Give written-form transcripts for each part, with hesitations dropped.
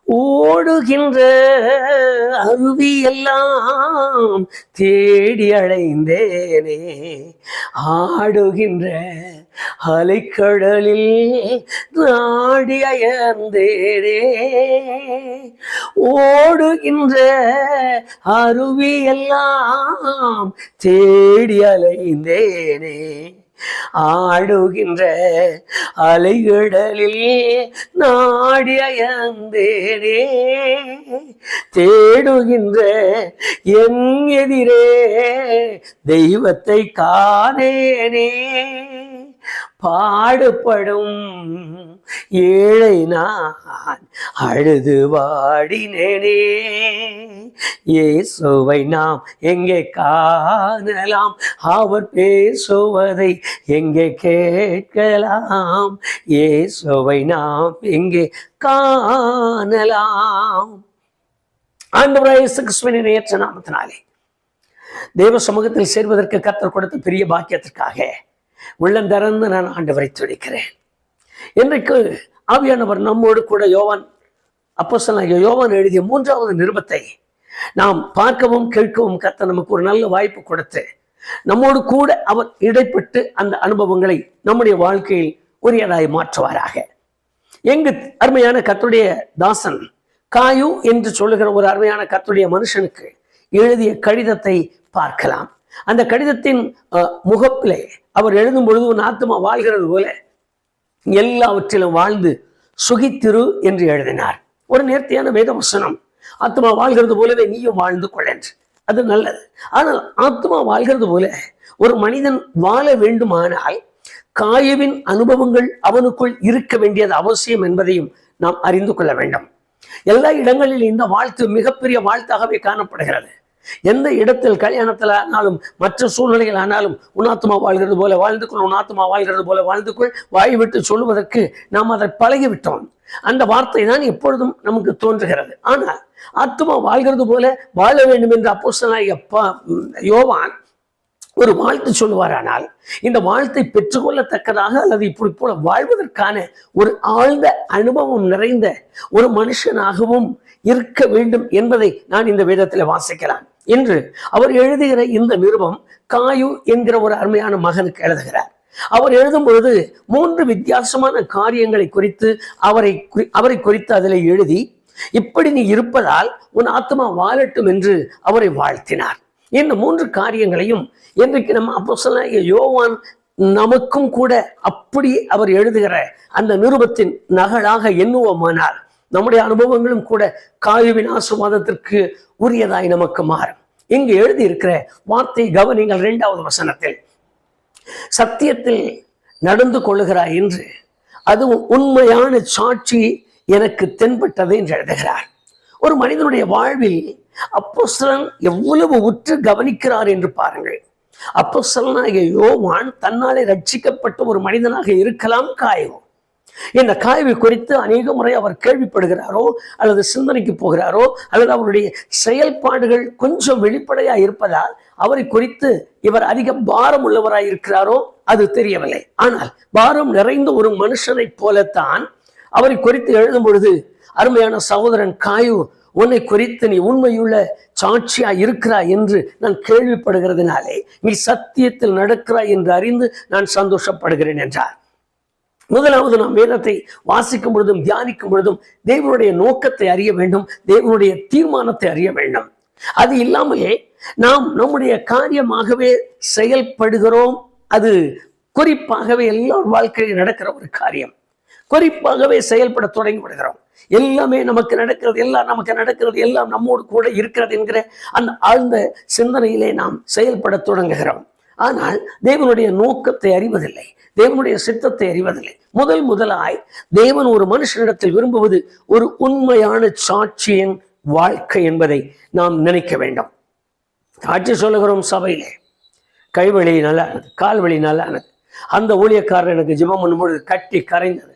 ஓடுகின்ற அருவியெல்லாம் தேடி அலைந்தேனே, ஆடுகின்ற அலைக்கடலில் நாடி அயர்ந்தேனே. ஓடுகின்ற அருவியெல்லாம் தேடி அலைந்தேனே, ஆடுகின்ற அலைகடலில் நாடி அயர்ந்தேனே. தேடுகின்ற என் எதிரே தெய்வத்தை காணேனே. பாடுபடும் ஏழை நான் அழுது வாடினேனே. இயேசுவை நாம் எங்கே காணலாம், அவர் பேசுவதை எங்கே கேட்கலாம். இயேசுவை நாம் எங்கே காணலாம். ஆண்டவராகிய இயேசு கிறிஸ்துவின் ஏற்ற நாமத்தினாலே தேவ சமூகத்தில் சேர்வதற்கு கர்த்தர் கொடுத்த பெரிய பாக்கியத்திற்காக உள்ளந்தரந்து நான் ஆண்டவரை துதிக்கிறேன். இன்றைக்கு ஆவியானவர் நம்மோடு கூட அப்போஸ்தலனாகிய யோவான் எழுதிய 3வது நிருபத்தை நாம் பார்க்கவும் கேட்கவும் கர்த்தர் நமக்கு ஒரு நல்ல வாய்ப்பு கொடுத்து நம்மோடு கூட அவர் இடைப்பட்டு அந்த அனுபவங்களை நம்முடைய வாழ்க்கையில் உரியதாய் மாற்றுவாராக. எங்கு அருமையான கர்த்தருடைய தாசன் காயு என்று சொல்லுகிற ஒரு அருமையான கர்த்தருடைய மனுஷனுக்கு எழுதிய கடிதத்தை பார்க்கலாம். அந்த கடிதத்தின் முகப்பிலே அவர் எழுதும் பொழுது உன் ஆத்துமா வாழ்கிறது போல எல்லாவற்றிலும் வாழ்ந்து சுகித்திரு என்று எழுதினார். ஒரு நேர்த்தியான வேத வசனம். ஆத்மா வாழ்கிறது போலவே நீயும் வாழ்ந்து கொள்ளென்று. அது நல்லது. ஆனால் ஆத்மா வாழ்கிறது போல ஒரு மனிதன் வாழ வேண்டுமானால் காயுவின் அனுபவங்கள் அவனுக்குள் இருக்க வேண்டியது அவசியம் என்பதையும் நாம் அறிந்து கொள்ள வேண்டும். எல்லா இடங்களிலும் இந்த வாழ்த்து மிகப்பெரிய வாழ்த்தாகவே காணப்படுகிறது. எந்த இடத்தில் கல்யாணத்தில் ஆனாலும் மற்ற சூழ்நிலைகள் ஆனாலும் உன் ஆத்மா வாழ்கிறது போல வாழ்ந்து கொள், உன் ஆத்மா வாழ்கிறது போல வாழ்ந்து கொள் வாய் விட்டு சொல்லுவதற்கு நாம் அதை பழகிவிட்டோம். அந்த வார்த்தை தான் எப்பொழுதும் நமக்கு தோன்றுகிறது. ஆனால் ஆத்மா வாழ்கிறது போல வாழ வேண்டும் என்று அப்போஸ்தலனாகிய யோவான் ஒரு வாழ்த்து சொல்லுவாரானால் இந்த வாழ்த்தை பெற்றுக்கொள்ளத்தக்கதாக அல்லது இப்படி போல வாழ்வதற்கான ஒரு ஆழ்ந்த அனுபவம் நிறைந்த ஒரு மனுஷனாகவும் இருக்க வேண்டும் என்பதை நான் இந்த வேதத்தில் வாசிக்கலாம். என்று அவர் எழுதுகிற இந்த நிருபம் காயு என்கிற ஒரு அருமையான மகனுக்கு எழுதுகிறார். அவர் எழுதும் பொழுது 3 வித்தியாசமான காரியங்களை குறித்து அவரை குறித்து அதில் எழுதி, இப்படி நீ இருப்பதால் உன் ஆத்மா வாழட்டும் என்று அவரை வாழ்த்தினார். இந்த 3 காரியங்களையும் இன்றைக்கு நம்ம அப்போஸ்தலனாகிய யோவான் நமக்கும் கூட அப்படி அவர் எழுதுகிற அந்த நிருபத்தின் நகலாக எண்ணுவோமானால் நம்முடைய அனுபவங்களும் கூட காயுவின் ஆசீர்வாதத்திற்கு உரியதாய் நமக்கு மாறும். இங்கு எழுதி இருக்கிற வார்த்தை கவனிங்கள். 2வது வசனத்தில் சத்தியத்தில் நடந்து கொள்ளுகிறாய் என்று அதுவும் உண்மையான சாட்சி எனக்கு தென்பட்டது என்று எழுதுகிறார். ஒரு மனிதனுடைய வாழ்வில் அப்போஸ்தலன் எவ்வளவு உற்று கவனிக்கிறார் என்று பாருங்கள். அப்போஸ்தலனாகிய யோவான் தன்னாலே ரட்சிக்கப்பட்ட ஒரு மனிதனாக இருக்கலாம். காயு இந்த காய்வை குறித்து அநேக முறை அவர் கேள்விப்படுகிறாரோ அல்லது சிந்தனைக்கு போகிறாரோ அல்லது அவருடைய செயல்பாடுகள் கொஞ்சம் வெளிப்படையா இருப்பதால் அவரை குறித்து இவர் அதிக பாரம் உள்ளவராய் இருக்கிறாரோ அது தெரியவில்லை. ஆனால் பாரம் நிறைந்த ஒரு மனுஷனை போலத்தான் அவரை குறித்து எழுதும் பொழுது, அருமையான சகோதரன் காயு, உன்னை குறித்து நீ உண்மையுள்ள சாட்சியா இருக்கிறாய் என்று நான் கேள்விப்படுகிறதுனாலே நீ சத்தியத்தில் நடக்கிறாய் என்று அறிந்து நான் சந்தோஷப்படுகிறேன் என்றார். முதலாவது நாம் வேதத்தை வாசிக்கும் பொழுதும் தியானிக்கும் பொழுதும் தேவனுடைய நோக்கத்தை அறிய வேண்டும், தேவனுடைய தீர்மானத்தை அறிய வேண்டும். அது இல்லாமலே நாம் நம்முடைய காரியமாகவே செயல்படுகிறோம். அது குறிப்பாகவே எல்லார் வாழ்க்கையில் நடக்கிற ஒரு காரியம். குறிப்பாகவே செயல்பட தொடங்கி விடுகிறோம். எல்லாமே நமக்கு நடக்கிறது, எல்லாம் நம்மோடு கூட இருக்கிறது என்கிற அந்த ஆழ்ந்த சிந்தனையிலே நாம் செயல்பட தொடங்குகிறோம். ஆனால் தேவனுடைய நோக்கத்தை அறிவதில்லை, தேவனுடைய சித்தத்தை அறிவதில்லை. முதலாய் தேவன் ஒரு மனுஷனிடத்தில் விரும்புவது ஒரு உண்மையான சாட்சியின் வாழ்க்கை என்பதை நாம் நினைக்க வேண்டும். சாட்சி சொல்லுகிறோம் சபையிலே, கைவழி நல்லானது, கால்வழி நல்லானது. அந்த ஊழியக்காரர் எனக்கு ஜெபம் பண்ணும்பொழுது கட்டி கரைந்தது,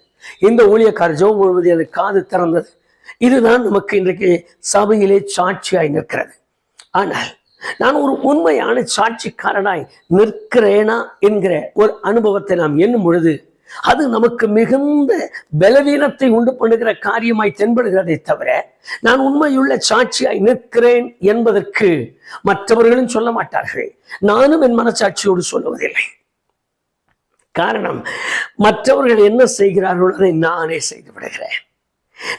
இந்த ஊழியக்காரர் ஜெபம் முழுவது எனக்கு காது திறந்தது. இதுதான் நமக்கு இன்றைக்கு சபையிலே சாட்சியாய் நிற்கிறது. ஆனால் நான் ஒரு உண்மையான சாட்சிக்காரனாய் நிற்கிறேனா என்கிற ஒரு அனுபவத்தை நாம் எண்ணும் பொழுது அது நமக்கு மிகுந்த பலவீனத்தை உண்டு பண்ணுகிற காரியமாய் தென்படுகிறதை தவிர, நான் உண்மையுள்ள சாட்சியாய் நிற்கிறேன் என்பதற்கு மற்றவர்களும் சொல்ல மாட்டார்கள். நானும் என் மனசாட்சியோடு சொல்லுவதில்லை. காரணம், மற்றவர்கள் என்ன செய்கிறார்களோ அதை நானே செய்து விடுகிறேன்.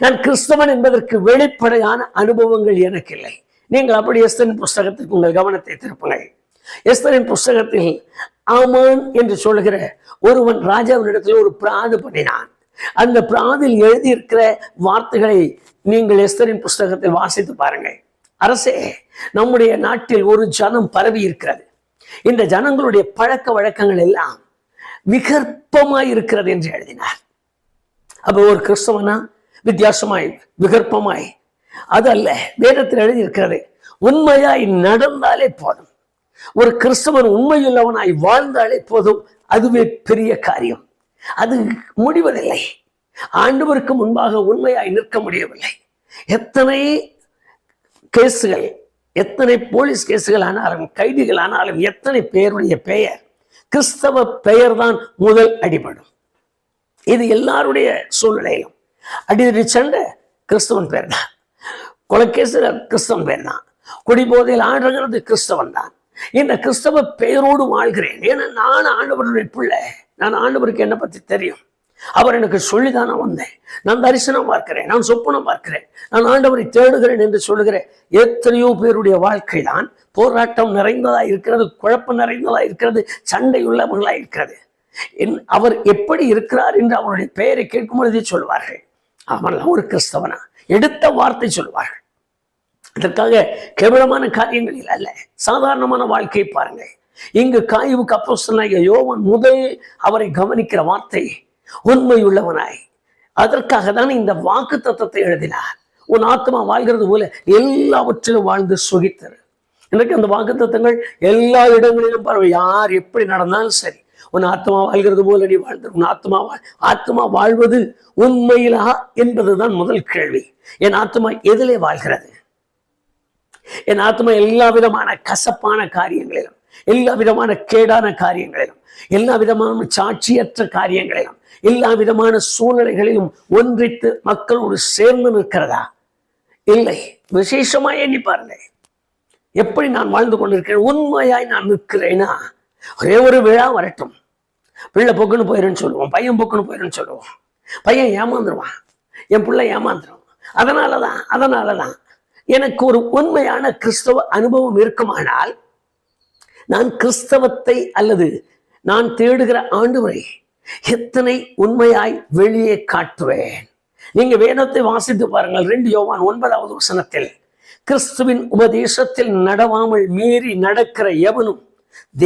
நான் கிறிஸ்தவன் என்பதற்கு வெளிப்படையான அனுபவங்கள் எனக்கு இல்லை. நீங்கள் அப்படி எஸ்தரின் புஸ்தகத்திற்கு உங்கள் கவனத்தை திருப்புங்கள். எஸ்தரின் புஸ்தகத்தில் ஆமான் என்று சொல்லுகிற ஒருவன் ராஜாவினிடத்தில் ஒரு பிராது பண்ணினான். அந்த பிராதில் எழுதியிருக்கிற வார்த்தைகளை நீங்கள் எஸ்தரின் புஸ்தகத்தில் வாசித்து பாருங்கள். அரசே, நம்முடைய நாட்டில் ஒரு ஜனம் பரவி இருக்கிறது. இந்த ஜனங்களுடைய பழக்க வழக்கங்கள் எல்லாம் விகற்பமாய் இருக்கிறது என்று எழுதினார். அப்போ ஒரு கிறிஸ்தவனா வித்தியாசமாய் விகற்பமாய் அது அல்ல. வேதத்தில் எழுதியிருக்கிறது, உண்மையாய் நடந்தாலே போதும். ஒரு கிறிஸ்தவன் உண்மையுள்ளவனாய் வாழ்ந்தாலே போதும். அதுவே பெரிய காரியம். அது முடிவதில்லை. ஆண்டவருக்கு முன்பாக உண்மையாய் நிற்க முடியவில்லை. எத்தனை கேசுகள், எத்தனை போலீஸ் கேசுகள் ஆனாலும், கைதிகள் ஆனாலும், எத்தனை பேருடைய பெயர், கிறிஸ்தவ பெயர் தான் முதல் அடிபடும். இது எல்லாருடைய சூழ்நிலையிலும். அடிதடி சண்டை கிறிஸ்தவன் பேர் தான், கொலைக்கேசுல கிறிஸ்தவன் பேர் தான், குடிபோதையில் ஆடுறது கிறிஸ்தவன் தான். இந்த கிறிஸ்தவ பெயரோடு வாழ்கிறேன். ஏன்னா நான் ஆண்டவருடைய பிள்ளை. நான் ஆண்டவருக்கு என்னை பற்றி தெரியும். அவர் எனக்கு சொல்லிதான் நான் வந்தேன். நான் தரிசனம் பார்க்கிறேன், நான் சொப்பனம் பார்க்கிறேன், நான் ஆண்டவரை தேடுகிறேன் என்று சொல்லுகிற எத்தனையோ பேருடைய வாழ்க்கை தான் போராட்டம் நிறைந்ததா இருக்கிறது, குழப்பம் நிறைந்ததா இருக்கிறது, சண்டை உள்ளவர்களா இருக்கிறது. அவர் எப்படி இருக்கிறார் என்று அவருடைய பெயரை கேட்கும் பொழுதே சொல்வார்கள், அவன் ஒரு கிறிஸ்தவனா, எடுத்த வார்த்தை சொல்வார்கள். அதற்காக கேவலமான காரியங்களில் அல்ல, சாதாரணமான வாழ்க்கை பாருங்கள். இங்கு காயுவுக்கு அப்போஸ்தலனாகிய யோவான் முதல் அவரை கவனிக்கிற வார்த்தை உண்மையுள்ளவனாய். அதற்காக தான் இந்த வாக்கு தத்தத்தை எழுதினார். உன் ஆத்மா வாழ்கிறது போல எல்லாவற்றிலும் வாழ்ந்து சுகித்தரு. இன்றைக்கு அந்த வாக்கு தத்தங்கள் எல்லா இடங்களிலும் பரவ. யார் எப்படி நடந்தாலும் சரி, உன் ஆத்மா வாழ்கிறது போல நீ வாழ்ந்து, உன் ஆத்மா வாழ்வது உண்மையிலா என்பதுதான் முதல் கேள்வி. என் ஆத்மா எதிலே வாழ்கிறது? என் ஆத்மா எல்லா விதமான கசப்பான காரியங்களிலும், எல்லா விதமான கேடான காரியங்களிலும், எல்லா விதமான சாட்சியற்ற காரியங்களிலும், எல்லா விதமான சூழ்நிலைகளிலும் ஒன்றித்து மக்களோடு சேர்ந்து நிற்கிறதா? இல்லை. விசேஷமாய் எண்ணி பாருங்க, எப்படி நான் வாழ்ந்து கொண்டிருக்கிறேன். உண்மையாய் நான் நிற்கிறேன்னா, ஒரே ஒரு விழா வரட்டும், பிள்ளை பொக்குன்னு போயிருன்னு சொல்லுவோம், பையன் பொக்குன்னு போயிருன்னு சொல்லுவோம், பையன் ஏமாந்துருவான், என் பிள்ளை ஏமாந்துரும். அதனாலதான் எனக்கு ஒரு உண்மையான கிறிஸ்தவ அனுபவம் இருக்குமானால், நான் கிறிஸ்தவத்தை அல்லது நான் தேடுகிற ஆண்டவரை எத்தனை உண்மையாய் வெளியே காட்டுவேன். நீங்க வேதத்தை வாசித்து பாருங்கள். 2 யோவான் 9வது வசனத்தில், கிறிஸ்துவின் உபதேசத்தில் நடவாமல் மீறி நடக்கிற எவனும்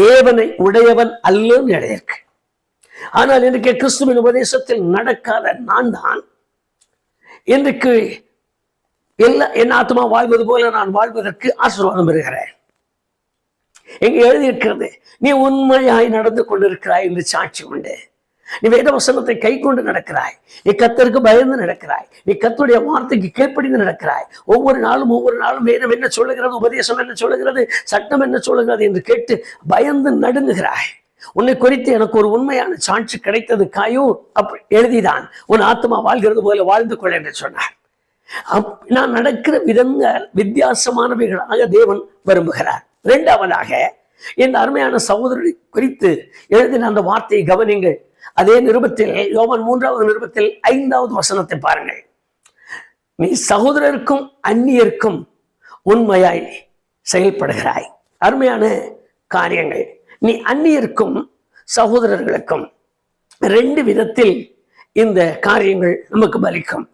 தேவனை உடையவன் அல்லன்னு எழுதியிருக்கு. ஆனால் இன்றைக்கு கிறிஸ்துவின் உபதேசத்தில் நடக்காத நான் தான் இன்றைக்கு என் ஆத்மா வாழ்வது போல நான் வாழ்வதற்கு ஆசீர்வாதம் பெறுகிறேன். எங்க எழுதியிருக்கிறது, நீ உண்மையாய் நடந்து கொண்டிருக்கிறாய் என்று சாட்சி உண்டு. நீ வேத வசனத்தை கை கொண்டு நடக்கிறாய், நீ கர்த்தருக்கு பயந்து நடக்கிறாய், நீ கர்த்தருடைய வார்த்தைக்கு கீழ்ப்படிந்து நடக்கிறாய். ஒவ்வொரு நாளும் வேதம் என்ன சொல்லுகிறது, உபதேசம் என்ன சொல்லுகிறது, சட்டம் என்ன சொல்லுகிறது என்று கேட்டு பயந்து நடுங்குகிறாய். உன்னை குறித்து எனக்கு ஒரு உண்மையான சாட்சி கிடைத்தது காயும் அப்படி எழுதிதான், உன் ஆத்மா வாழ்கிறது போல வாழ்ந்து கொள் என்று சொன்னார். நான் நடக்கிற விதங்கள் வித்தியாசமானவைகளாக தேவன் விரும்புகிறார். 2வதாக, இந்த அருமையான சகோதரரை குறித்து எழுதின அந்த வார்த்தையை கவனிங்கள். அதே நிருபத்தில், யோவான் 3வது நிருபத்தில் 5வது வசனத்தை பாருங்கள். நீ சகோதரருக்கும் அந்நியருக்கும் உண்மையாய் செயல்படுகிறாய். அருமையான காரியங்கள். நீ அந்நியருக்கும் சகோதரர்களுக்கும் 2 விதத்தில் இந்த காரியங்கள் நமக்கு பலிக்கும்.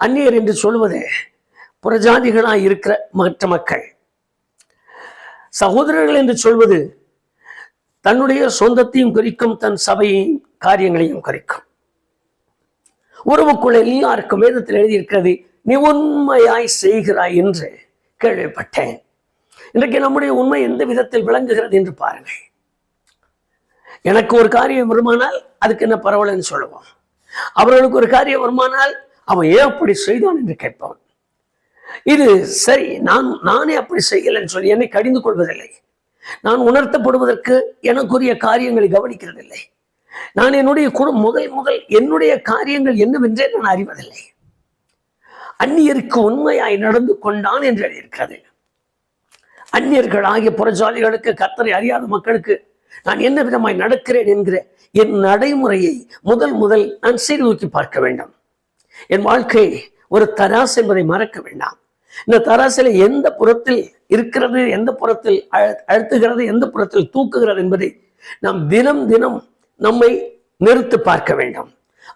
அந்நியர் என்று சொல்வது புறஜாதிகளாய் இருக்கிற மற்ற மக்கள். சகோதரர்கள் என்று சொல்வது தன்னுடைய சொந்தத்தையும் குறிக்கும், தன் சபையின் காரியங்களையும் குறிக்கும். உறவுக்குள்ள எல்லாருக்கும் வேதத்தில் எழுதியிருக்கிறது, நீ உண்மையாய் செய்கிறாய் என்று கேள்விப்பட்டேன். இன்றைக்கு நம்முடைய உண்மை எந்த விதத்தில் விளங்குகிறது என்று பாருங்கள். எனக்கு ஒரு காரியம் வருமானால் அதுக்கு என்ன பரவாயில்லன்னு சொல்லுவோம். அவர்களுக்கு ஒரு காரியம் வருமானால் அவன் ஏன் அப்படி செய்தான் என்று கேட்பான். இது சரி, நானே அப்படி செய்யலைன்னு சொல்லி என்னை கடிந்து கொள்வதில்லை. நான் உணர்த்தப்படுவதற்கு எனக்குரிய காரியங்களை கவனிக்கிறதில்லை. நான் என்னுடைய முதல் என்னுடைய காரியங்கள் என்னவென்றே நான் அறிவதில்லை. அந்நியருக்கு உண்மையாய் நடந்து கொண்டான் என்று எழுதியிருக்கிறது. அந்நியர்கள் ஆகிய புறஜாதிகளுக்கு, கர்த்தரை அறியாத மக்களுக்கு நான் என்ன விதமாய் நடக்கிறேன் என்கிற என் நடைமுறையை முதல் நான் சீர்தூக்கி பார்க்க வேண்டும். என் வாழ்க்கை ஒரு தராசு என்பதை மறக்க வேண்டாம். இந்த தராசில எந்த புறத்தில் இருக்கிறது, எந்த புறத்தில் அழுத்துகிறது, எந்த புறத்தில் தூக்குகிறது என்பதை நாம் தினம் நம்மை நிறுத்து பார்க்க வேண்டும்.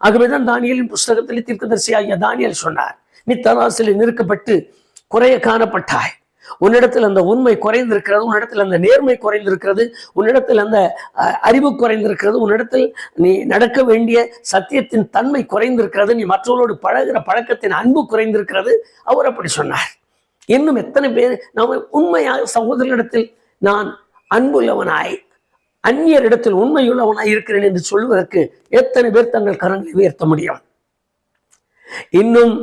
ஆகவேதான் தானியேலின் புஸ்தகத்தில் தீர்க்கதரிசியாகிய தானியேல் சொன்னார், நீ தராசில் நிறுக்கப்பட்டு குறைய காணப்பட்டாய். உன்னிடத்தில் அந்த உண்மை குறைந்திருக்கிறது, உன்னிடத்தில் அந்த நேர்மை குறைந்திருக்கிறது, உன்னிடத்தில் அந்த அறிவு குறைந்திருக்கிறது, உன்னிடத்தில் நீ நடக்க வேண்டிய சத்தியத்தின் தன்மை குறைந்திருக்கிறது, நீ மற்றவர்களோடு பழகிற பழக்கத்தின் அன்பு குறைந்திருக்கிறது. அவர் அப்படி சொன்னார். இன்னும் எத்தனை பேர் நாம் உண்மையாக சகோதரனிடத்தில் நான் அன்புள்ளவனாய், அந்நியரிடத்தில் உண்மையுள்ளவனாய் இருக்கிறேன் என்று சொல்வதற்கு எத்தனை பேர் தங்கள் கரங்களை உயர்த்த முடியும்? இன்னும்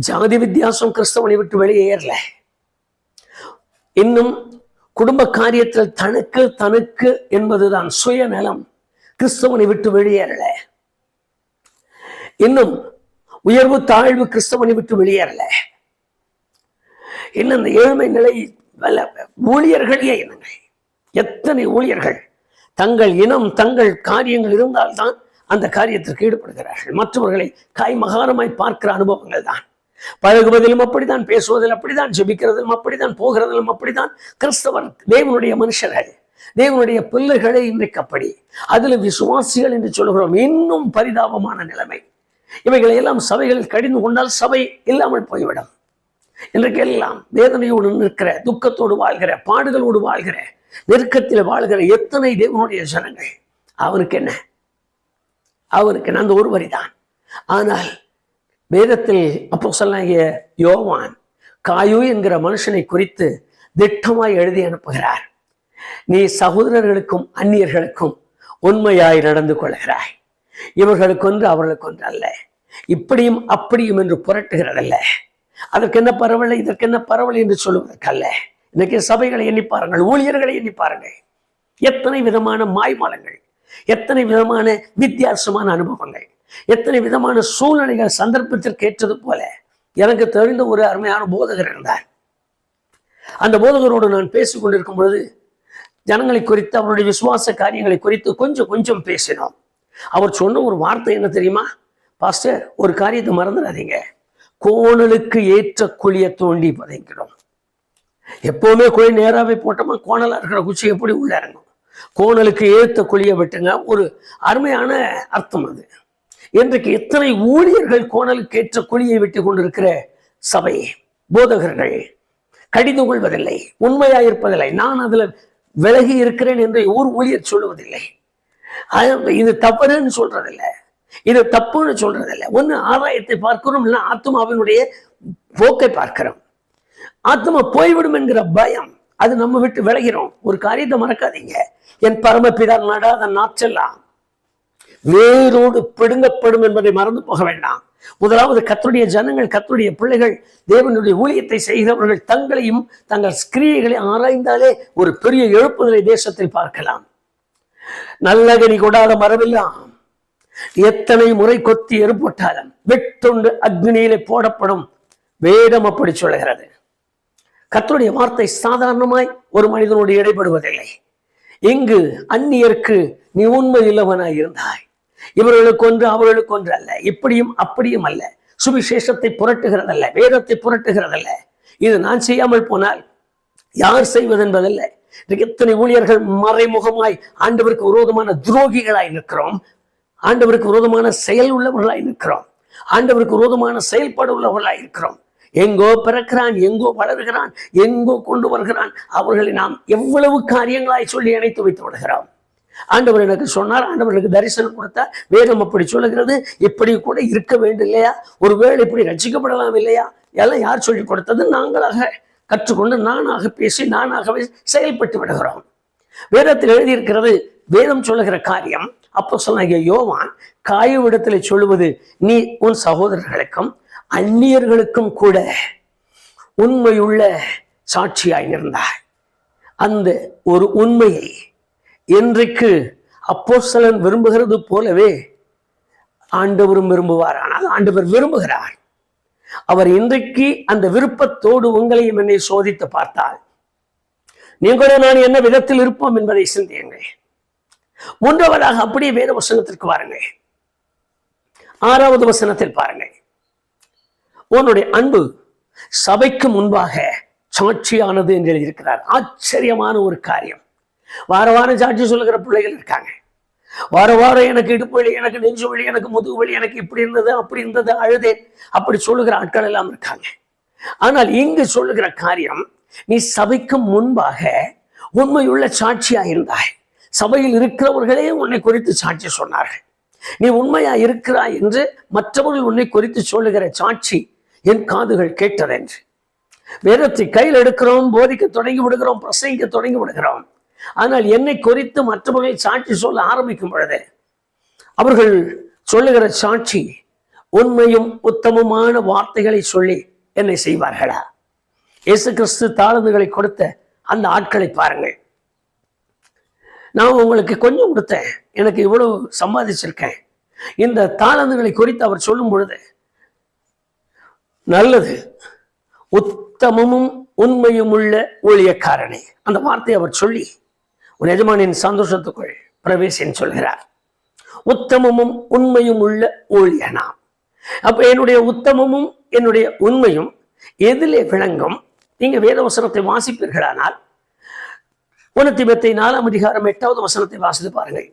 ஜாதி வித்தியாசம் கிறிஸ்தவனை விட்டு வெளியேறல. இன்னும் குடும்ப காரியத்தில் தனக்கு என்பதுதான் சுயநலம் கிறிஸ்தவனை விட்டு வெளியேறல. இன்னும் உயர்வு தாழ்வு கிறிஸ்தவனை விட்டு வெளியேறல. இன்னும் இந்த ஏழ்மை நிலை ஊழியர்களே என்னங்க, எத்தனை ஊழியர்கள் தங்கள் இனம் தங்கள் காரியங்கள் இருந்தால்தான் அந்த காரியத்திற்கு ஈடுபடுகிறார்கள். மற்றவர்களை காய்மகாரமாய் பார்க்கிற அனுபவங்கள் தான். பழகுவதிலும் அப்படித்தான், பேசுவதில் அப்படித்தான், ஜெபிக்கிறதிலும் அப்படித்தான், போகிறதிலும் அப்படித்தான். கிறிஸ்தவர் தேவனுடைய மனுஷர்கள், தேவனுடைய பிள்ளைகளை இன்றைக்கு அப்படி, அதில் விசுவாசிகள் என்று சொல்கிறோம். இன்னும் பரிதாபமான நிலைமை. இவைகளை எல்லாம் சபைகளில் கடிந்து கொண்டால் சபை இல்லாமல் போய்விடும். இன்றைக்கு எல்லாம் வேதனையோடு நிற்கிற, துக்கத்தோடு வாழ்கிற, பாடுகளோடு வாழ்கிற, நெருக்கத்தில் வாழ்கிற எத்தனை தேவனுடைய ஜனங்கள். அவனுக்கு என்ன அந்த ஒரு வரிதான். ஆனால் வேதத்தில் அப்போஸ்தலனாகிய யோவான் காயு என்கிற மனுஷனை குறித்து திட்டமாய் எழுதி அனுப்புகிறார். நீ சகோதரர்களுக்கும் அந்நியர்களுக்கும் உண்மையாய் நடந்து கொள்கிறாய். இவர்களுக்கொன்று அவர்களுக்கொன்று அல்ல, இப்படியும் அப்படியும் என்று புரட்டுகிறதல்ல. அதற்கு என்ன பரவலை, இதற்கு என்ன பரவல் என்று சொல்லுவதற்கல்ல. இன்னைக்கு சபைகளை எண்ணி பாருங்கள், ஊழியர்களை எண்ணி பாருங்கள். எத்தனை விதமான மாய்மாலங்கள், எத்தனை விதமான வித்தியாசமான அனுபவங்கள், எத்தனை விதமான சூழ்நிலைகள் சந்தர்ப்பத்திற்கு ஏற்றது போல. எனக்கு தெரிந்த ஒரு அருமையான போதகர் இருந்தார். அந்த போதகரோடு நான் பேசிக் கொண்டிருக்கும் பொழுது ஜனங்களை குறித்து, அவருடைய விசுவாச காரியங்களை குறித்து கொஞ்சம் பேசினோம். அவர் சொன்ன ஒரு வார்த்தை என்ன தெரியுமா? பாஸ்டர், ஒரு காரியத்தை மறந்துடாதீங்க, கோணலுக்கு ஏற்ற குழியை தோண்டி பதைக்கிறோம். எப்பவுமே குழி நேராவே போட்டோமா கோணலா இருக்கிற குச்சி எப்படி உள்ள இறங்கும்? கோணலுக்கு ஏற்ற குழியை விட்டுங்க. ஒரு அருமையான அர்த்தம் அது. இன்றைக்கு எத்தனை ஊழியர்கள் கோணலுக்கு ஏற்ற குழியை விட்டு கொண்டிருக்கிற சபை போதகர்கள் கடிந்து கொள்வதில்லை, உண்மையாயிருப்பதில்லை. நான் அதுல விலகி இருக்கிறேன் என்று ஒரு ஊழியர் சொல்லுவதில்லை. இது தவறுன்னு சொல்றதில்லை, இது தப்புன்னு சொல்றதில்லை. ஒன்று ஆதாயத்தை பார்க்கிறோம், இல்லை ஆத்மாவினுடைய போக்கை பார்க்கிறோம். ஆத்மா போய்விடும் என்கிற பயம், அது நம்ம விட்டு விலகிறோம். ஒரு காரியத்தை மறக்காதீங்க, என் பரமபிதா நடாத நாற்றெல்லாம் வேரோடு பிடுங்கப்படும் என்பதை மறந்து போக வேண்டாம். முதலாவது கர்த்தருடைய ஜனங்கள், கர்த்தருடைய பிள்ளைகள், தேவனுடைய ஊழியத்தை செய்கிறவர்கள் தங்களையும் தங்கள் கிரியைகளை ஆராய்ந்தாலே ஒரு பெரிய எழுப்புதலை தேசத்தில் பார்க்கலாம். நல்லகனி கொடாத மரமெல்லாம் எத்தனை முறை கொத்தி எருப்போட்டாலும் வெட்டுண்டு அக்னியிலே போடப்படும். வேதம் அப்படி சொல்லுகிறது. கர்த்தருடைய வார்த்தை சாதாரணமாய் ஒரு மனிதனோடு இடைபடுவதில்லை. இங்கு அந்நியருக்கு நீ உண்மை இல்லவனாய் இருந்தாய், இவர்களுக்கு ஒன்று அவர்களுக்கு ஒன்று அல்ல, இப்படியும் அப்படியும் அல்ல. சுவிசேஷத்தை புரட்டுகிறதல்ல, வேதத்தை புரட்டுகிறதல்ல. இது நான் செய்யாமல் போனால் யார் செய்வதென்பதல்ல. எத்தனை ஊழியர்கள் மறைமுகமாய் ஆண்டவருக்கு விரோதமான துரோகிகளாய் நிற்கிறோம், ஆண்டவருக்கு விரோதமான செயல் உள்ளவர்களாய் நிற்கிறோம், ஆண்டவருக்கு விரோதமான செயல்பாடு உள்ளவர்களாய் இருக்கிறோம். எங்கோ பிறக்கிறான், எங்கோ வளர்கிறான், எங்கோ கொண்டு வருகிறான். அவர்களை நாம் எவ்வளவு காரியங்களாய் சொல்லி இணைத்து வைத்து விடுகிறோம். ஆண்டவர் எனக்கு சொன்னார், ஆண்டவர்களுக்கு தரிசனம் கொடுத்தார், வேதம் அப்படி சொல்லுகிறது, இப்படி கூட இருக்க வேண்டும் இல்லையா, ஒருவேளை இப்படி ரட்சிக்கப்படலாம் இல்லையா, எல்லாம் யார் சொல்லி கொடுத்தது? நாங்களாக கற்றுக்கொண்டு நானாக பேசி நானாகவே செயல்பட்டு விடுகிறோம். வேதத்தில் எழுதியிருக்கிறது, வேதம் சொல்லுகிற காரியம். அப்போஸ்தலனாகிய யோவான் காயுவிடத்தில் சொல்லுவது, நீ உன் சகோதரர்களுக்கும் அந்நியர்களுக்கும் கூட உண்மையுள்ள சாட்சியாய் இருந்தாய். அந்த ஒரு உண்மையை இன்றைக்கு அப்போஸ்தலன் விரும்புகிறது போலவே ஆண்டவரும் விரும்புவார். ஆனால் ஆண்டவர் விரும்புகிறார். அவர் இன்றைக்கு அந்த விருப்பத்தோடு உங்களையும் என்னை சோதித்து பார்த்தால் நீங்களும் நான் என்ன விதத்தில் இருப்போம் என்பதை சிந்தியுங்கள். மூன்றாவதாக அப்படியே வேத வசனத்திற்கு வாருங்கள். 6வது வசனத்தில் பாருங்கள். உன்னுடைய அன்பு சபைக்கு முன்பாக சாட்சியானது என்று எழுதியிருக்கிறார். ஆச்சரியமான ஒரு காரியம். வார வாரம் சாட்சி சொல்லுகிற பிள்ளைகள் இருக்காங்க. வார வாரம் எனக்கு இடுப்பு வலி, எனக்கு நெஞ்சு வலி, எனக்கு முதுகு வலி, எனக்கு இப்படி இருந்தது அப்படி இருந்தது அழுதேன் அப்படி சொல்லுகிற ஆட்கள் எல்லாம் இருக்காங்க. ஆனால் இங்கு சொல்லுகிற காரியம், நீ சபைக்கு முன்பாக உண்மையுள்ள சாட்சியா இருந்தாய். சபையில் இருக்கிறவர்களே உன்னை குறித்து சாட்சி சொன்னார்கள். நீ உண்மையா இருக்கிறாய் என்று மற்றவர்கள் உன்னை குறித்து சொல்லுகிற சாட்சி என் காதுகள் கேட்டதென்று. வேதத்தை கையில் எடுக்கிறோம், போதிக்க தொடங்கி விடுகிறோம், பிரசங்கிக்க தொடங்கி விடுகிறோம். ஆனால் என்னை குறித்து மற்றவர்கள் சாட்சி சொல்ல ஆரம்பிக்கும் பொழுது அவர்கள் சொல்லுகிற சாட்சி உண்மையும் உத்தமமான வார்த்தைகளை சொல்லி என்னை செய்வார்களா? இயேசு கிறிஸ்து தாளந்துகளை கொடுத்த அந்த ஆட்களை பாருங்கள். நான் உங்களுக்கு கொஞ்சம் கொடுத்தேன், எனக்கு இவ்வளவு சம்பாதிச்சிருக்கேன். இந்த தாளந்துகளை குறித்து அவர் சொல்லும் பொழுது, நல்லது உத்தமமும் உண்மையும் உள்ள ஊழியக்காரனே, அந்த வார்த்தையை அவர் சொல்லி உன் எஜமானின் சந்தோஷத்துக்குள் பிரவேசன் சொல்கிறார். உத்தமமும் உண்மையும் உள்ள ஊழியனா. அப்ப என்னுடைய உத்தமமும் என்னுடைய உண்மையும் எதிலே விளங்கும்? நீங்க வேதவசனத்தை வாசிப்பீர்களானால் 1 தீமோத்தேயு 4ஆம் அதிகாரம் 8வது வசனத்தை வாசித்து பாருங்கள்.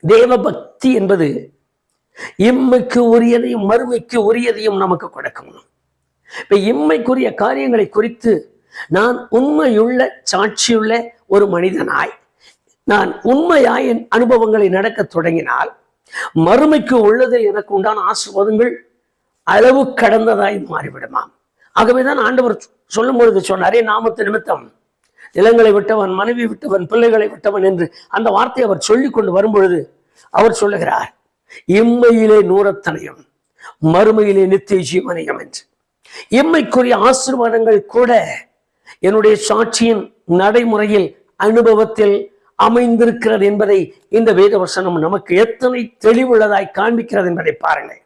தேவ பக்தி என்பது இம்மைக்கு உரியதையும் மறுமைக்கு உரியதையும் நமக்கு கொடுக்கும். இப்ப இம்மைக்குரிய காரியங்களை குறித்து நான் உண்மையுள்ள சாட்சியுள்ள ஒரு மனிதனாய், நான் உண்மையாய் என் அனுபவங்களை நடக்க தொடங்கினால் மறுமைக்கு உள்ளதில் எனக்கு உண்டான ஆசீர்வாதங்கள் அளவு கடந்ததாய் மாறிவிடுமாம். ஆகவேதான் ஆண்டவர் சொல்லும் பொழுது சொன்னாரே, நாமத்து நிமித்தம் நிலங்களை விட்டவன், மனைவி விட்டவன், பிள்ளைகளை விட்டவன் என்று அந்த வார்த்தையை அவர் சொல்லி கொண்டு வரும் பொழுது அவர் சொல்லுகிறார், இம்மையிலே நூறத்தனையும் மறுமையிலே நித்திய ஜீவனையும் என்று. இம்மைக்குரிய ஆசீர்வாதங்கள் கூட என்னுடைய சாட்சியின் நடைமுறையில் அனுபவத்தில் அமைந்திருக்கிறது என்பதை இந்த வேத வசனம் நமக்கு எத்தனை தெளிவுள்ளதாய் காண்பிக்கிறது என்பதை பாருங்கள்.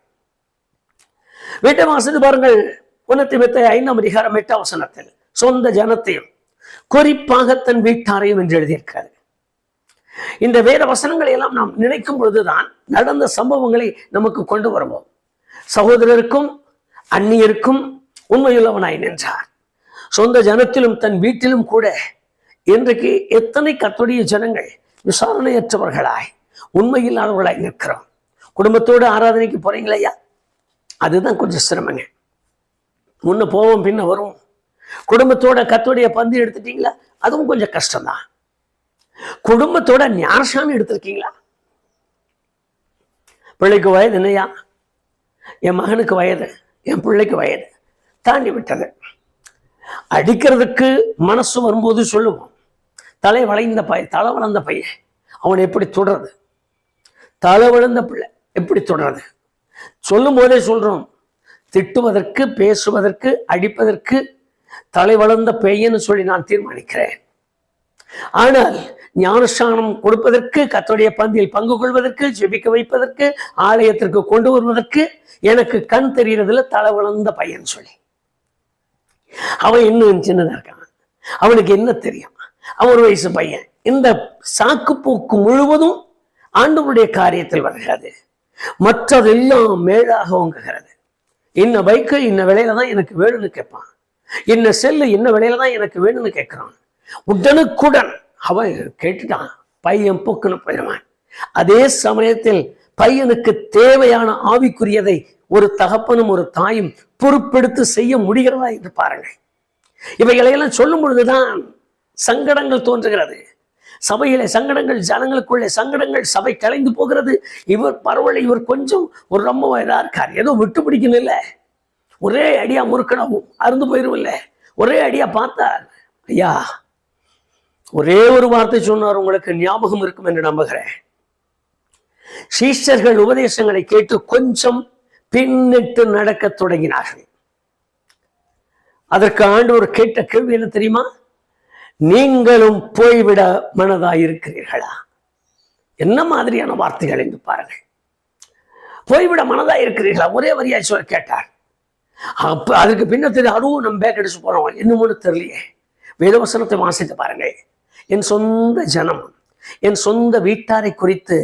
வீட்டை வாசித்து பாருங்கள். 1 தீமோத்தேயு 5ஆம் அதிகாரம் 8ஆம் வசனத்தில் சொந்த ஜனத்தையும் குறிப்பாக தன் வீட்டாரையும் என்று எழுதியிருக்கிறது. இந்த வேத வசனங்களை எல்லாம் நாம் நினைக்கும் பொழுதுதான் நடந்த சம்பவங்களை நமக்கு கொண்டு வருவோம். சகோதரருக்கும் அந்நியருக்கும் உண்மையுள்ளவனாய் நின்றார். சொந்த ஜனத்திலும் தன் வீட்டிலும் கூட இன்றைக்கு எத்தனை கர்த்தருடைய ஜனங்கள் விசாரணையற்றவர்களாய் உண்மையில்லாதவர்களாய் நிற்கிறோம். குடும்பத்தோடு ஆராதனைக்கு போறீங்களையா? அதுதான் கொஞ்சம் சிரமங்க. முன்ன போவோம் பின்ன வரும். குடும்பத்தோட கர்த்தருடைய பந்தி எடுத்துட்டீங்களா? அதுவும் கொஞ்சம் கஷ்டம்தான். குடும்பத்தோட ஞானசாமி எடுத்திருக்கீங்களா? பிள்ளைக்கு வயது என்னையா? என் மகனுக்கு வயது, என் பிள்ளைக்கு வயது தாண்டி விட்டது. அடிக்கிறதுக்கு மனசு வரும்போது சொல்லுவோம், தலை வளைந்த பையன், தலை வளர்ந்த பையன், அவனை எப்படி தொடறது? தலை வளர்ந்த பிள்ளை எப்படி தொடறது? சொல்லும் போதே சொல்றோம், திட்டுவதற்கு, பேசுவதற்கு, அடிப்பதற்கு தலை வளர்ந்த பையன்னு சொல்லி நான் தீர்மானிக்கிறேன். ஆனால் ஞானஸ்நானம் கொடுப்பதற்கு, கர்த்தருடைய பந்தியில் பங்கு கொள்வதற்கு, ஜெபிக்க வைப்பதற்கு, ஆலயத்திற்கு கொண்டு வருவதற்கு எனக்கு கண் தெரியறதுல தலை வளர்ந்த பையன் சொல்லி. அவன் இன்னும் சின்னதா இருக்கான், அவனுக்கு என்ன தெரியும், அவன் ஒரு வயசு பையன். இந்த சாக்கு போக்கு முழுவதும் ஆண்டவருடைய காரியத்தில் வருகிறது. மற்றதெல்லாம் மேலாக ஓங்குகிறது. இன்ன பைக்கு இன்ன விலையில தான் எனக்கு வேணும்னு கேட்பான், இன்ன செல்லு இன்ன விலையில தான் எனக்கு வேணும்னு கேட்கிறான். உடனுக்குடன் அவன் கேட்டுட்டான், பையன் போக்குன்னு போயிடுவான். அதே சமயத்தில் பையனுக்கு தேவையான ஆவிக்குரியதை ஒரு தகப்பனும் ஒரு தாயும் பொறுப்பெடுத்து செய்ய முடிகிறதா என்று பாருங்கள். இவைகளையெல்லாம் சொல்லும் பொழுதுதான் சங்கடங்கள் தோன்றுகிறது. சபையிலே சங்கடங்கள், ஜனங்களுக்குள்ளே சங்கடங்கள், சபை கலைந்து போகிறது. இவர் பரவாயில்ல, இவர் கொஞ்சம் ஒரு ரொம்ப இதா இருக்கார், ஏதோ விட்டு பிடிக்கணும் இல்லை, ஒரே அடியா முறுக்கணும் அருந்து போயிரும் இல்லை, ஒரே அடியா பார்த்தார். ஐயா ஒரே ஒரு வார்த்தை சொன்னார், உங்களுக்கு ஞாபகம் இருக்கும் என்று நம்புகிறேன். சீஷர்கள் உபதேசங்களை கேட்டு கொஞ்சம் பின்னிட்டு நடக்க தொடங்கினார்கள். அதற்கு ஆண்டவர் கேட்ட கேள்வி என்ன தெரியுமா? நீங்களும் போய்விட மனதாயிருக்கிறீர்களா? என்ன மாதிரியான வார்த்தைகள் என்று பாருங்கள். போய்விட மனதா இருக்கிறீர்களா? ஒரே வரியாய் சொல்ல கேட்டார். அப்ப அதுக்கு பின்ன தெரியும், அதுவும் நம்ம பேக் அடிச்சு போறோம், இன்னும் தெரியலையே. வேதவசனத்தை வாசித்து பாருங்கள். என் சொந்த ஜனம், என் சொந்த வீட்டாரை குறித்து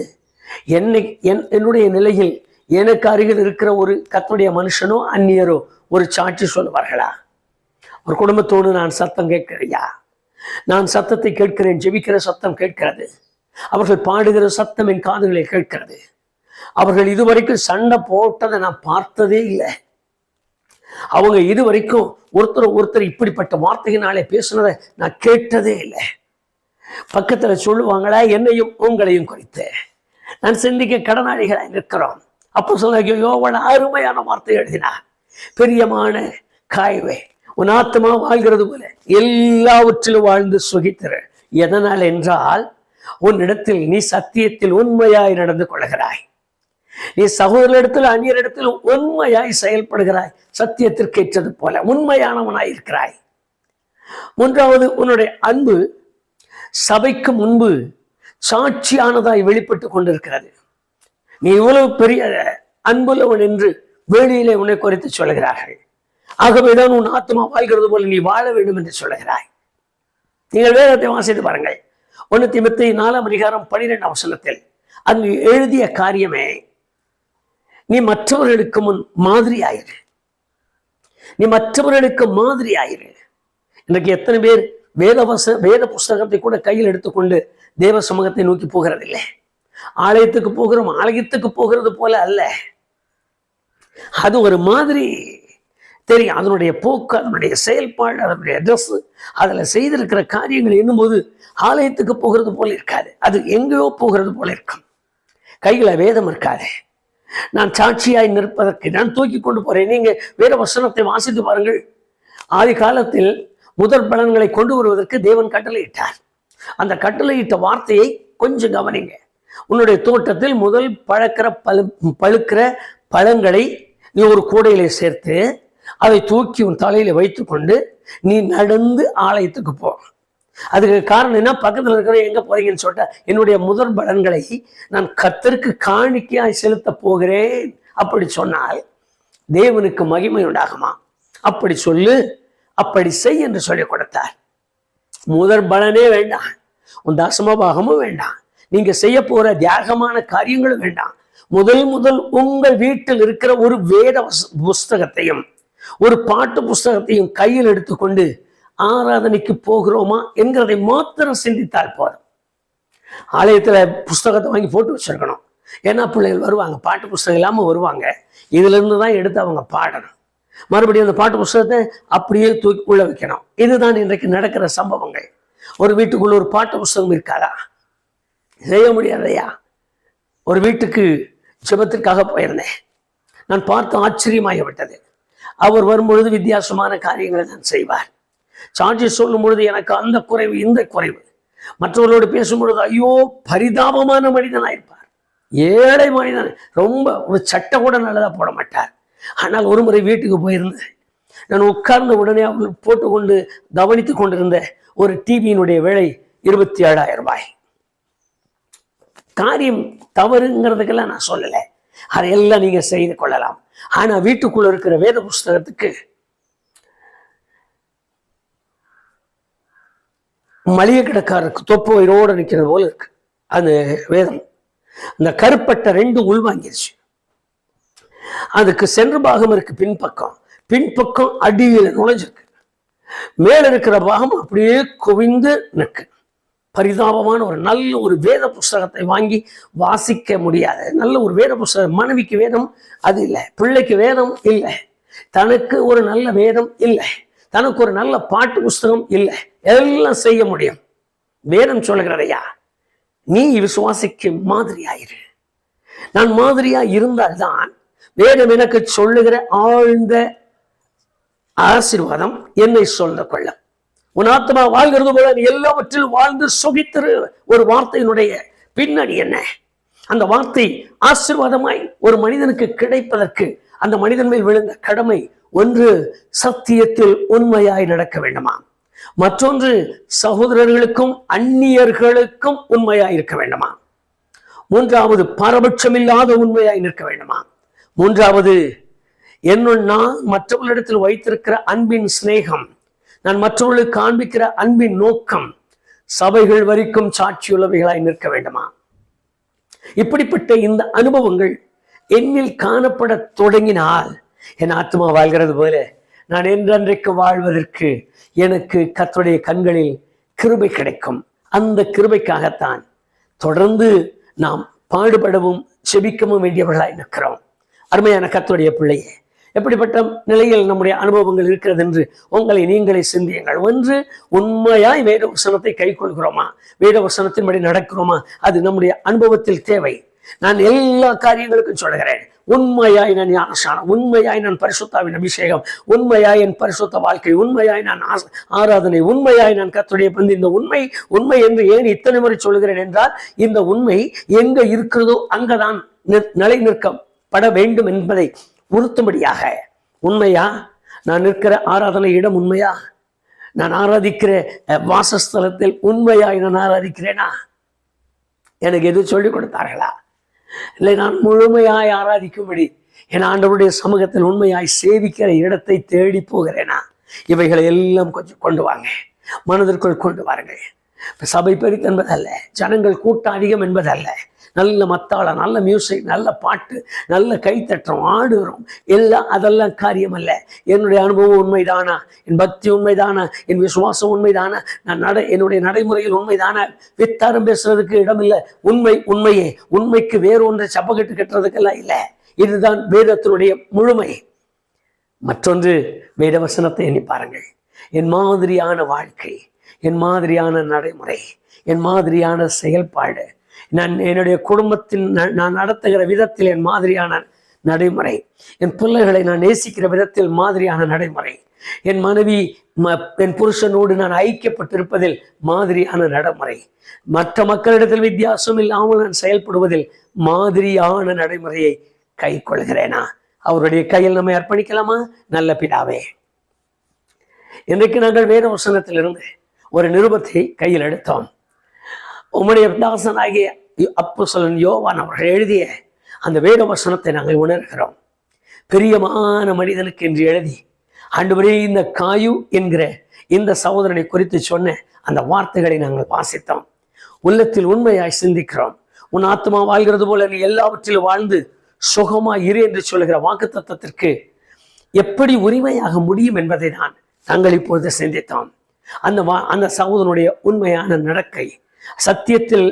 என்னுடைய நிலையில் எனக்கு அருகில் இருக்கிற ஒரு கர்த்தருடைய மனுஷனோ அந்நியரோ ஒரு சாட்சி சொல்லுவார்களா? ஒரு குடும்பத்தோடு நான் சத்தம் கேட்கிறையா? நான் சத்தத்தை கேட்கிறேன், ஜெபிக்கிற சத்தம் கேட்கிறது, அவர்கள் பாடுகிற சத்தம் என் காதுகளில் கேட்கிறது. அவர்கள் இதுவரைக்கும் சண்டை போட்டதை நான் பார்த்ததே இல்லை. அவங்க இதுவரைக்கும் ஒருத்தர் இப்படிப்பட்ட வார்த்தையினாலே பேசுனதை நான் கேட்டதே இல்லை. பக்கத்துல சொல்லுவாங்களா, என்னையும் உங்களையும் குறித்து நான் சிந்திக்க கடனாளிகளாய் நிற்கிறோம். அப்போ சொல்ல யோவான் அருமையான வார்த்தை எழுதினார். பிரியமான காய்வே, உன் ஆத்மா வாழ்கிறது போல எல்லாவற்றிலும் வாழ்ந்து சுகித்திரு. எதனால் என்றால், உன்னிடத்தில் நீ சத்தியத்தில் உண்மையாய் நடந்து கொள்கிறாய். நீ சகோதரிடத்தில் அந்நியரிடத்தில் உண்மையாய் செயல்படுகிறாய். சத்தியத்திற்கு ஏற்றது போல உண்மையானவனாய் இருக்கிறாய். மூன்றாவது, உன்னுடைய அன்பு சபைக்கு முன்பு சாட்சியானதாய் வெளிப்பட்டு கொண்டிருக்கிறது. நீ இவ்வளவு பெரிய அன்புள்ளவன் என்று வெளியிலே உன்னை குறித்து சொல்கிறார்கள். ஆகவேதான் உன் ஆத்மா வாழ்கிறது போல நீ வாழ வேண்டும் என்று சொல்லுகிறாய். நீங்கள் வேதத்தை வாசித்து பாருங்கள். 1 தீமோத்தேயு 4:12 அங்கு எழுதிய காரியமே, நீ மற்றவர்களுக்கு முன் மாதிரி ஆயிரு. நீ மற்றவர்களுக்கு மாதிரி ஆயிரு. இன்றைக்கு எத்தனை பேர் வேத புஸ்தகத்தை கூட கையில் எடுத்துக்கொண்டு தேவ சமூகத்தை நோக்கி போகிறதில்லை. ஆலயத்துக்கு போகிறோம், ஆலயத்துக்கு போகிறது போல அல்ல. அது ஒரு மாதிரி தெரியும். அதனுடைய போக்கு, அதனுடைய செயல்பாடு, அதனுடைய ட்ரெஸ், அதில் செய்திருக்கிற காரியங்கள் என்னும்போது ஆலயத்துக்கு போகிறது போல இருக்காது. அது எங்கேயோ போகிறது போல இருக்கும். கையில் வேதம் இருக்காது. நான் சாட்சியாய் நிற்பதற்கு நான் தூக்கி கொண்டு போறேன். நீங்க வேத வசனத்தை வாசித்து பாருங்கள். ஆதி காலத்தில் முதல் பலன்களை கொண்டு வருவதற்கு தேவன் கட்டளையிட்டார். அந்த கட்டளையிட்ட வார்த்தையை கொஞ்சம் கவனிங்க. உன்னுடைய தோட்டத்தில் முதல் பழுக்கிற பழங்களை நீ ஒரு கூடையிலே சேர்த்து அதை தூக்கி உன் தலையில வைத்துக்கொண்டு நீ நடந்து ஆலயத்துக்கு போ. அதுக்கு காரணம் என்ன? பக்கத்தில் இருக்கிற எங்க போறீங்கன்னு சொல்லிட்டா, என்னுடைய முதல் பலன்களை நான் கர்த்தருக்கு காணிக்கையாய் செலுத்த போகிறேன் அப்படி சொன்னால் தேவனுக்கு மகிமை உண்டாகுமா? அப்படி சொல்லு, அப்படி செய் என்று சொல்லி கொடுத்தார். முதல் பலனே வேண்டாம், உன் தசமபாகமும் வேண்டாம், நீங்க செய்ய போற தியாகமான காரியங்களும் வேண்டாம். முதல் உங்கள் வீட்டில் இருக்கிற ஒரு வேத புஸ்தகத்தையும் ஒரு பாட்டு புஸ்தகத்தையும் கையில் எடுத்துக்கொண்டு ஆராதனைக்கு போகிறோமா என்கிறதை மாத்திரம் சிந்தித்தால் போதும். ஆலயத்துல புஸ்தகத்தை வாங்கி போட்டு வச்சிருக்கணும். ஏன்னா பிள்ளைகள் வருவாங்க, பாட்டு புஸ்தகம் இல்லாமல் வருவாங்க. இதுல இருந்து தான் எடுத்து அவங்க பாடணும். மறுபடியும் அந்த பாட்டு புஸ்தகத்தை அப்படியே தூக்கி உள்ள வைக்கணும். இதுதான் இன்றைக்கு நடக்கிற சம்பவங்கள். ஒரு வீட்டுக்குள்ள ஒரு பாட்டு புஸ்தகம் இருக்காதா? செய்ய முடியாதையா? ஒரு வீட்டுக்கு ஜெபத்திற்காக போயிருந்தேன். நான் பார்த்து ஆச்சரியமாகிவிட்டது. அவர் வரும்பொழுது வித்தியாசமான காரியங்களை நான் செய்வார். சாட்சி சொல்லும் பொழுது எனக்கு அந்த குறைவு இந்த குறைவு. மற்றவர்களோடு பேசும் பொழுது ஐயோ பரிதாபமான மனிதனாயிருப்பார். ஏழை மனிதன், ரொம்ப ஒரு சட்டை கூட நல்லதா போட மாட்டார். ஆனால் ஒரு முறை வீட்டுக்கு போயிருந்தேன். நான் உட்கார்ந்த உடனே அவள் போட்டுக்கொண்டு கவனித்து கொண்டிருந்த ஒரு டிவியினுடைய விலை 27,000 ரூபாய். காரியம் தவறுங்கிறதுக்கெல்லாம் நான் சொல்லலை, அதையெல்லாம் நீங்க செய்து கொள்ளலாம். ஆனா வீட்டுக்குள்ள இருக்கிற வேத புஸ்தகத்துக்கு மளிகை கடைக்காரருக்கு தொப்பையோடு நிற்கிறது போல இருக்கு அந்த வேதம். அந்த கருப்பட்ட 2 உள்வாங்கிருச்சு. அதுக்கு சென்ற பாகம் இருக்கு, பின்பக்கம் அடியில் நுழைஞ்சிருக்கு. மேல இருக்கிற பாகம் அப்படியே குவிந்து நிற்கு. பரிதாபமான நல்ல ஒரு வேத புஸ்தகத்தை வாங்கி வாசிக்க முடியாது. நல்ல ஒரு வேத புஸ்தகம். மனைவிக்கு வேதம் அது இல்லை, பிள்ளைக்கு வேதம் இல்லை, தனக்கு ஒரு நல்ல வேதம் இல்லை, தனக்கு ஒரு நல்ல பாட்டு புஸ்தகம் இல்லை. எல்லாம் செய்ய முடியும். வேதம் சொல்லுகிறதையா, நீ விசுவாசிக்கு மாதிரியாயிரு. நான் மாதிரியா இருந்தால்தான் வேதம் எனக்கு சொல்லுகிற ஆழ்ந்த ஆசீர்வாதம் என்னை சொல்ல கொள்ள. உன் ஆத்மா வாழ்கிறது போல நீ எல்லாவற்றிலும் வாழ்ந்து சுகித்திரு. ஒரு வார்த்தையினுடைய பின்னணி என்ன? அந்த வார்த்தை ஆசீர்வாதமாய் ஒரு மனிதனுக்கு கிடைப்பதற்கு அந்த மனிதன் மேல் விழுந்த கடமை ஒன்று, சத்தியத்தில் உண்மையாய் நடக்க வேண்டுமா? மற்றொன்று, சகோதரர்களுக்கும் அந்நியர்களுக்கும் உண்மையாய் இருக்க வேண்டுமா? மூன்றாவது, பாரபட்சமில்லாத உண்மையாய் நிற்க வேண்டுமா? மூன்றாவது, நான் மற்றவர்களிடத்தில் வைத்திருக்கிற அன்பின் சிநேகம், நான் மற்றவர்களுக்கு காண்பிக்கிற அன்பின் நோக்கம் சபைகள் வரைக்கும் சாட்சியுள்ளவைகளாய் நிற்க வேண்டுமா? இப்படிப்பட்ட இந்த அனுபவங்கள் என்னில் காணப்பட தொடங்கினால் என் ஆத்மா வாழ்கிறது போல நான் என்றென்றைக்கு வாழ்வதற்கு எனக்கு கர்த்தருடைய கண்களில் கிருபை கிடைக்கும். அந்த கிருபைக்காகத்தான் தொடர்ந்து நாம் பாடுபடவும் செபிக்கவும் வேண்டியவர்களாய் நிற்கிறோம். அருமையான கர்த்தருடைய பிள்ளையே, எப்படிப்பட்ட நிலையில் நம்முடைய அனுபவங்கள் இருக்கிறது என்று உங்களை நீங்களே சிந்தியுங்கள். ஒன்று, உண்மையாய் வேத வசனத்தை கை கொள்கிறோமா, வேத வசனத்தின்படி நடக்கிறோமா? அது நம்முடைய அனுபவத்தில் தேவை. நான் எல்லா காரியங்களுக்கும் சொல்லுகிறேன், உண்மையாய் நான் ஞானஸ்நானம், உண்மையாய் நான் பரிசுத்தாவின் அபிஷேகம், உண்மையாய் என் பரிசுத்த வாழ்க்கை, உண்மையாய் நான் ஆராதனை, உண்மையாய் நான் கர்த்தருடைய பந்து. இந்த உண்மை உண்மை என்று ஏன் இத்தனை முறை சொல்லுகிறேன் என்றால், இந்த உண்மை எங்க இருக்கிறதோ அங்கதான் நிலை நிற்கப்பட வேண்டும் என்பதை உறுத்தும்படியாக. உண்மையா நான் நிற்கிற ஆராதனை இடம் உண்மையா? நான் ஆராதிக்கிற வாசஸ்தலத்தில் உண்மையாய் நான் ஆராதிக்கிறேனா? எனக்கு எது சொல்லிக் கொடுத்தார்களா? இல்லை, நான் முழுமையாய் ஆராதிக்கும்படி என் ஆண்டவருடைய சமூகத்தில் உண்மையாய் சேவிக்கிற இடத்தை தேடி போகிறேனா? இவைகளை எல்லாம் கொஞ்சம் கொண்டு வாங்க, மனதிற்குள் கொண்டு வாருங்கள். சபை பெருத்து என்பதல்ல, ஜனங்கள் கூட்டம் அதிகம் என்பதல்ல, நல்ல மத்தாளம், நல்ல மியூசிக், நல்ல பாட்டு, நல்ல கைத்தட்டுறோம், ஆடுகிறோம், எல்லாம் அதெல்லாம் காரியம் அல்ல. என்னுடைய அனுபவம் உண்மைதானா? என் பக்தி உண்மைதானா? என் விசுவாசம் உண்மைதானா? நான் என்னுடைய நடைமுறையில் உண்மைதானா? வித்தாரம் பேசுறதுக்கு இடம் இல்லை. உண்மையே. உண்மைக்கு வேறு ஒன்றை சப்பக்கட்டு கட்டுறதுக்கெல்லாம் இல்லை. இதுதான் வேதத்தினுடைய முழுமை. மற்றொன்று, வேத வசனத்தை எண்ணி பாருங்கள். என் மாதிரியான வாழ்க்கை, என் மாதிரியான நடைமுறை, என் மாதிரியான செயல்பாடு, நான் என்னுடைய குடும்பத்தில் நான் நடத்துகிற விதத்தில் என் மாதிரியான நடைமுறை, என் பிள்ளைகளை நான் நேசிக்கிற விதத்தில் மாதிரியான நடைமுறை, என் மனைவி என் புருஷனோடு நான் ஐக்கியப்பட்டிருப்பதில் மாதிரியான நடைமுறை, மற்ற மக்களிடத்தில் வித்தியாசம் இல்லாமல் நான் செயல்படுவதில் மாதிரியான நடைமுறையை கை கொள்கிறேனா? அவருடைய கையில் நம்மை அர்ப்பணிக்கலாமா? நல்ல பிதாவே, இன்றைக்கு நாங்கள் வேத வசனத்திலிருந்து ஒரு நிருபத்தை கையில் எடுத்தோம். உம்முடைய தாசனாகிய அப்போஸ்தலன் யோவான் அவர்கள் எழுதிய அந்த வேத வசனத்தை நாங்கள் உணர்கிறோம். பிரியமான மனிதனுக்கு என்று எழுதி ஆண்டவரே, இந்த காயு என்கிற இந்த சகோதரனை குறித்து சொன்ன அந்த வார்த்தைகளை நாங்கள் வாசித்தோம். உள்ளத்தில் உண்மையாய் சிந்திக்கிறோம். உன் ஆத்மா வாழ்கிறது போல நீ எல்லாவற்றிலும் வாழ்ந்து சுகமாய் இரு என்று சொல்லுகிற வாக்குத்தத்தத்திற்கு எப்படி உரிமையாக முடியும் என்பதை நாங்கள் இப்பொழுது சிந்தித்தோம். அந்த சகோதரனுடைய உண்மையான நடக்கை, சத்தியத்தில்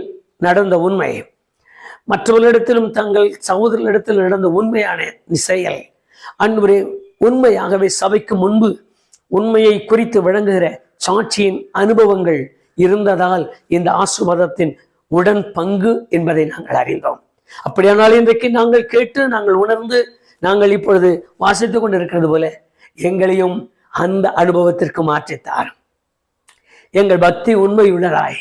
நடந்த உண்மை, மற்றவர்களிடத்திலும் தங்கள் சகோதரர்களிடத்தில் நடந்த உண்மையான செயல், அன்பரே, உண்மையாகவே சபைக்கு முன்பு உண்மையை குறித்து விளங்குகிற சாட்சியின் அனுபவங்கள் இருந்ததால் இந்த ஆசீர்வாதத்தின் உடன் பங்கு என்பதை நாங்கள் அறிந்தோம். அப்படியானால் இன்றைக்கு நாங்கள் கேட்டு, நாங்கள் உணர்ந்து, நாங்கள் இப்பொழுது வாசித்துக் கொண்டிருக்கிறது போல எங்களையும் அந்த அனுபவத்திற்கு மாற்றித்தார். எங்கள் பக்தி உண்மையுள்ளதாய்,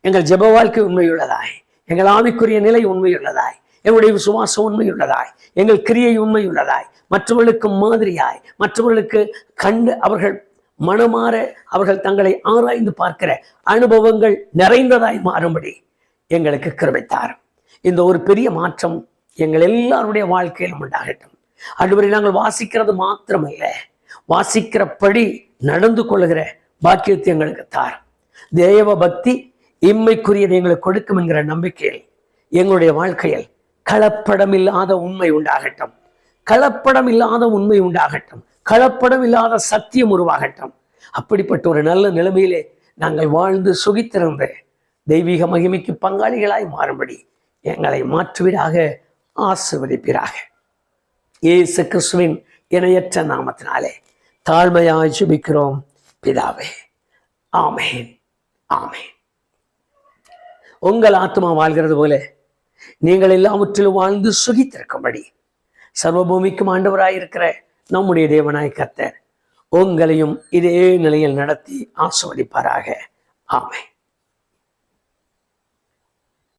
எங்கள் ஜெப வாழ்க்கை உண்மையுள்ளதாய், எங்கள் ஆவிக்குரிய நிலை உண்மையுள்ளதாய், எங்களுடைய விசுவாசம் உண்மையுள்ளதாய், எங்கள் கிரியை உண்மையுள்ளதாய், மற்றவர்களுக்கு மாதிரியாய், மற்றவர்களுக்கு கண்டு அவர்கள் மனமாற அவர்கள் தங்களை ஆராய்ந்து பார்க்கிற அனுபவங்கள் நிறைந்ததாய் மாறும்படி எங்களுக்கு கிருபைத்தார். இந்த ஒரு பெரிய மாற்றம் எங்கள் எல்லாருடைய வாழ்க்கையிலும் உண்டாகட்டும். அதுவரை நாங்கள் வாசிக்கிறது மாத்திரமல்ல, வாசிக்கிறபடி நடந்து கொள்ளுகிற பாக்கியத்தை எங்களுக்கு தார். தேவ பக்தி இம்மைக்குரியதை எங்களுக்கு கொடுக்கும் என்கிற நம்பிக்கையில் எங்களுடைய வாழ்க்கையில் கலப்படம் இல்லாத உண்மை உண்டாகட்டும், கலப்படம் இல்லாத உண்மை உண்டாகட்டும், கலப்படம் இல்லாத சத்தியம் உருவாகட்டும். அப்படிப்பட்ட ஒரு நல்ல நிலைமையிலே நாங்கள் வாழ்ந்து சுகித்திருந்த தெய்வீக மகிமைக்கு பங்காளிகளாய் மாறும்படி எங்களை மாற்றுவீராக, ஆசீர்வதிப்பீராக. இயேசு கிறிஸ்துவின் இணையற்ற நாமத்தினாலே தாழ்மையாய் ஜெபிக்கிறோம் பிதாவே. ஆமென், ஆமென். உங்கள் ஆத்மா வாழ்கிறது போல நீங்கள் எல்லாவற்றிலும் வாழ்ந்து சுகித்திருக்கும்படி சர்வபூமிக்கும் ஆண்டவராயிருக்கிற நம்முடைய தேவனாய் கர்த்தர் உங்களையும் இதே நிலையில் நடத்தி ஆசீர்வதிப்பாராக. ஆமென்.